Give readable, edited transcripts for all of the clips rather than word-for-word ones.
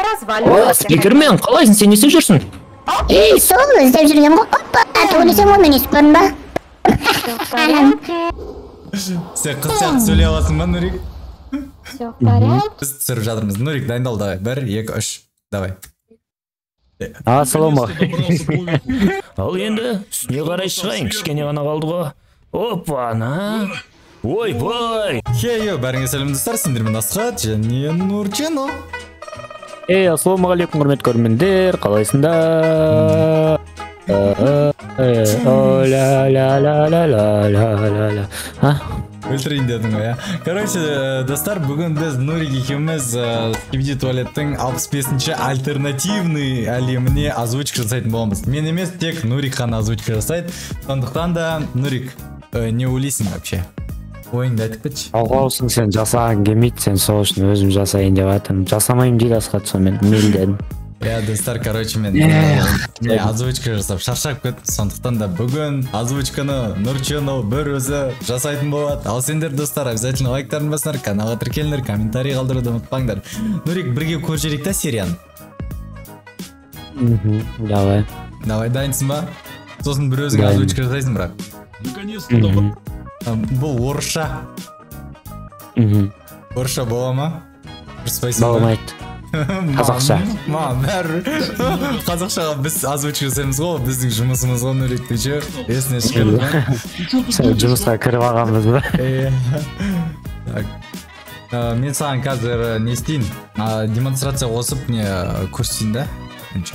Разваливайся. Спикермен, қалайсың, сен не істеп жүрсің? Ей, сол іздеп жүрген ғой. Опа, төлесем оны не істеп көрдің ба? Сен қыз сияқты сөйлей аласың ба, Нурик? Все в порядке. Біз түсіріп жатырмыз. Нурик, дайындал, давай. 1, 2, 3, давай. Ассалаумағалейкум. Ал енді үстіне қарай шығайын, кішкене ғана қалды ғой. Опа-на. Ой-бай. Хей-йо, бәріңе сәлем достар, сендермен Асхат және Нурчино. Ассалаумағалейкум, құрметті көрермендер, қалайсыңдар? Ля-ля-ля-ля-ля-ля-ля-ля. Өлтірейін дедің ғой, Короче, достар, бүгін біз Нурик екеуміз Skibidi Toilet'тің 65-ші альтернативный әлеміне озвучка жасайтын боламыз. Мен емес, тек Нурик қана озвучка жасайды. Сондықтан да, Нурик, не ойлайсың вообще? Ойыңды айтып кетші. Алғаусың, сен жасаған келмейді, сен сол үшін өзім жасайын деп жатырмын. Жасамайым дейді Асхат, сонымен мейлдедім. Достар, короче, мен озвучка жасап шаршап кеттім. Сондықтан да бүгін озвучканы Нурчино бір өзі жасайтын болады. Ал сендер достар, обязательно лайктарын басыңдар, каналға тіркеліңдер, комментарий қалдыруды ұмытпаңдар. Нурик, бірге көріп жіберейік та серияны. Давай. Давай, дайынсың ба? Сосын бір өзің озвучка жасайсың бірақ. Наконец-то давай. Бұл орысша. Орысша бола ма? Ұрыспайсың ба? Болмайды. Қазақша. Бәрі қазақшаға біз озвучка жасаймыз ғой, біздің жұмысымыз ғой, Нурик, ты че? Есіне шығыр. Сен жұмысқа кіріп алғанбыз ба? Мен саған қазір не істейін? Демонстрация қосып не көрсетейін да? Мен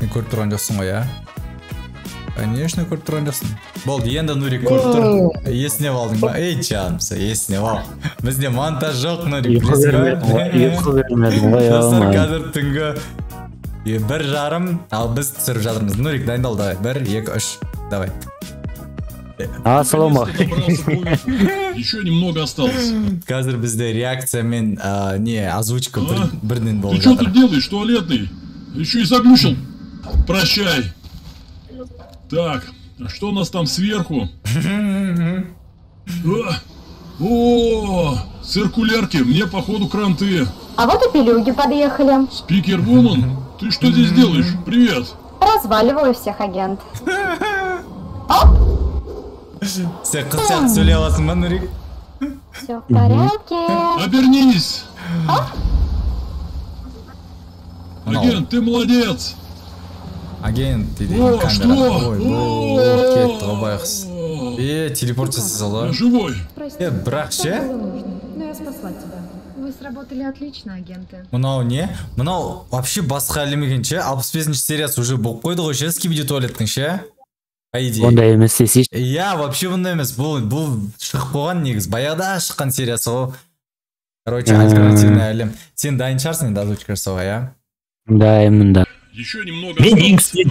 көріп тұрған жоқсың ғой, Конечно, көріп тұрған жоқсың. Болды, енді Нурик көріп тұр. Есіне алдың ба? Ей, жанымса, есіне ал. Бізде монтаж жоқ, Нурик. Ұйқы бермедім ғой, Достар, қазір түнгі 1:30, ал біз түсіріп жатырмыз. Нурик, дайындал, давай. 1, 2, 3, давай. Ассалаумағалейкум. Еще немного осталось. Қазір бізде реакция мен не озвучка бірден Ты болып что жатыр. тут делаешь, туалетный? Еще и заглючил. Прощай. Так, а что у нас там сверху? О, циркулярки, мне походу кранты. А вот и пилюги подъехали. Спикер Вумен, ты что здесь делаешь? Привет. Разваливаю всех, агент. Сен қыз сияқты сөйлей аласың ба, Нурик? Все в порядке. Обернись. Агент, ты молодец. Агент дейді О, камера. что? Ой, кетті ғой байғұс. Телепорт жасала. Живой. Бірақ ше? Но я спасла тебя. Вы сработали отлично, агенты. Мынау не? Мынау вообще басқа әлем екен ше? 65-ші сериясы уже болып қойды ғой ше? Skibidi Toilet'тің ше? По идее. Ондай емес десейші. Вообще бұндай емес. Бұл шығып қойған негіз. Баяғыда шыққан сериясы ғой. Короче, альтернативный әлем. Сен дайын шығарсың енді озвучка жасауға, Дайымын да. Еще немного Мен осталось.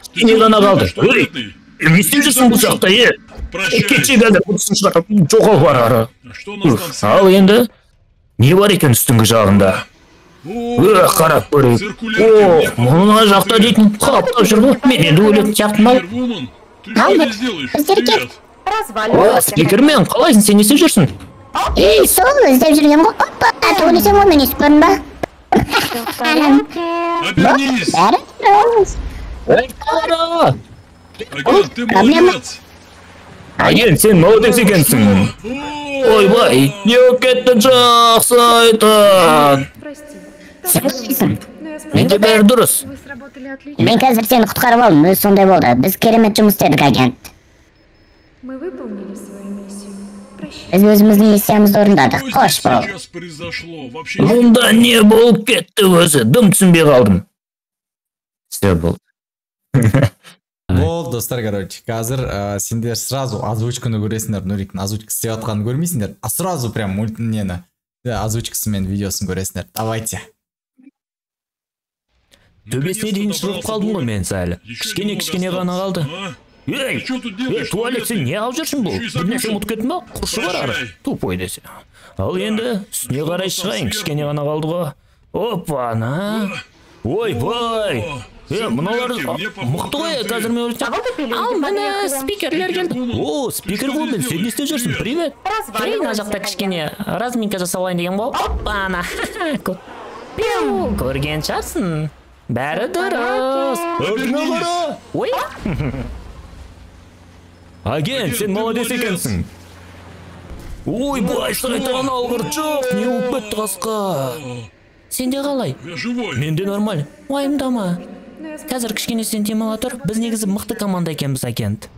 кішкене ғана қалды. Не істеп жүрсің бұл жақта, Прощай. Кетші қазір бұл сыншыларға жоғал бар ары. Что у нас там сверху? Ал енді не бар екен үстіңгі жағында? Қарап көрейік. Циркулярки, мне Мына жақта дейтін қаптап жүр ғой. Мен енді өлетін сияқтымын ау. Спикер Вумен, ты что здесь делаешь? Привет. Разваливайся. Спикермен, қалайсың, сен не істеп жүрсің? Ей, сол іздеп жүрген ғой. Опа, төлесем оны не істеп көрдің ба? Обернись. Бәрі дұрыс. Қара! Агент, ты молодец. Агент, сен молодец екенсің. Ойбай, не кетті жақсы айтады. Прости. Сен Но я спасла Менде бәрі дұрыс. Вы сработали отлично. Мен қазір сені құтқарып алдым, өзі сондай болды. Біз керемет жұмыс істедік, агент. Мы выполнили свою миссию. Прощай. Біз өзіміздің миссиямызды орындадық. Что Қош здесь бол. сейчас произошло? Вообще Мұнда не болып кетті өзі, дым түсінбей қалдым. Все болды. Болды, достар, короче. Қазір сендер сразу озвучканы көресіңдер. Нуриктің озвучка істеп жатқанын көрмейсіңдер. А сразу прям нені озвучкасы мен видеосын көресіңдер. Давайте. Төбесіне дейін шығып қалдым ғой мен сәлі. Кішкене ғана қалды. Ей, туалет, сен не алып жүрсің бұл? Бірнәрсе ұмытып кеттің ба? Құршы бар ары. Тупой десе. Ал енді үстіне қарай шығайын, кішкене ғана қалды ғой. Опа-на. Ойбай. Мыналар мықты ғой, қазір мен өлсем. Ал міне спикерлер келді. О, спикер Вумен, сен не істеп жүрсің? Привет. Мына жақта кішкене разминка жасалайын деген бол. Опа-на. Пиу, көрген шығарсың. Бәрі дұрыс. Артыңа қара. Ой. Агент, сен молодец екенсің. Ой, былай шайтан алғыр жоқ. Не болып кетті қасқа? Сенде қалай? Я живой. Менде нормаль. Уайымдама. Қазір кішкене сен демала тұр. Біз негізі мықты команда екенбіз, агент.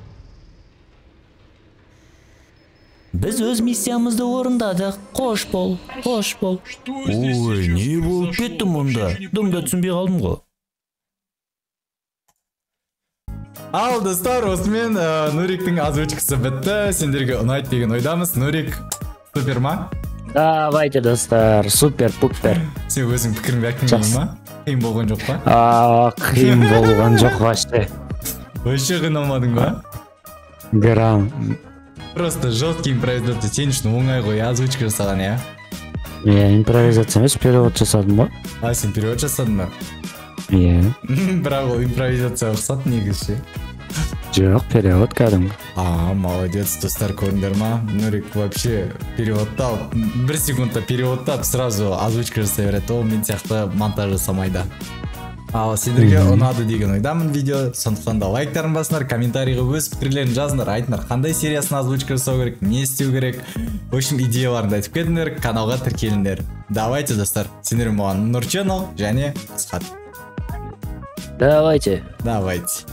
Біз өз миссиямызды орындадық. Қош бол, қош бол. Ой, не болып кетті мұнда? Дымда түсінбей қалдым ғой. Ал достар, осымен Нуриктің озвучкасы бітті. Сендерге ұнайды деген ойдамыз. Нурик, супер ма? Давайте, достар, супер-пупер. Сен өзің пікіріңді айтқың ма? Қиын болған жоқ па? Қиын болған жоқ вообще. Вообще қиналмадың ба? Грам. Просто жесткий импровизация. Сен үшін оңай ғой, озвучка жасаған, иә? Иә, импровизация емес, перевод жасадым ғой. А, сен перевод жасадың ба? Иә. Бірақ ол импровизация ұқсат негізі. Жоқ, перевод кәдімгі. Молодец, достар, көрдіңдер ма? Нурик вообще переводтап, бір секундта переводтап, сразу озвучка жасай береді. Ол мен сияқты монтаж жасамайды. Ал сендерге ұнады деген ойдамын видео. Сондықтан да лайктарын басыңдар, комментарийға өз пікірлерін жазыңдар, айтыңдар, қандай сериясын озвучка жасау керек, не істеу керек. В общем, идеяларыңды айтып кетіңдер, каналға тіркеліңдер. Давайте, достар, сендер болған Нур Channel және Асхат. Давайте. Давайте.